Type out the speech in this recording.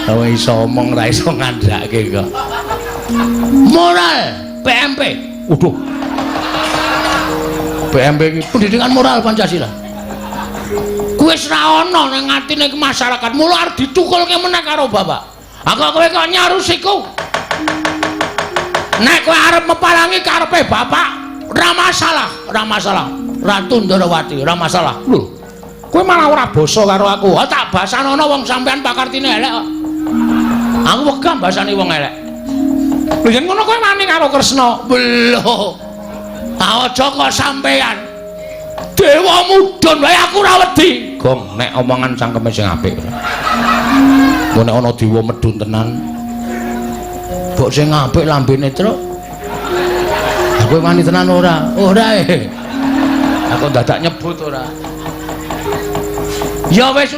Kowe iso omong ra iso ngandhake kok. Moral PMP. Waduh. PMP iki pendidikan moral Pancasila. Kuwi wis ra ana ning atine masyarakat, mula arep ditukulke meneh karo bapak. Aku kowe kok nyarusiku. Nek kowe arep mepalangi karepe bapak, ora masalah, ora masalah. Ratu Ndrawati, ora masalah. Lho, kowe malah ora basa karo aku. Ha tak basanono wong sampean pakartine elek kok. Aku wegah basane wong elek. Lho yen ngono kowe wani karo Kresna. Lho. Aja kok sampean. Dewa mudhun wae aku ora wedi. Gong nek omongan cangkeme sing apik. Engko nek ana dewa medhun tenan. Mbok sing apik lambene truk. Aku wani tenan ora? Ora Aku dadak nyebut ora. Ya wis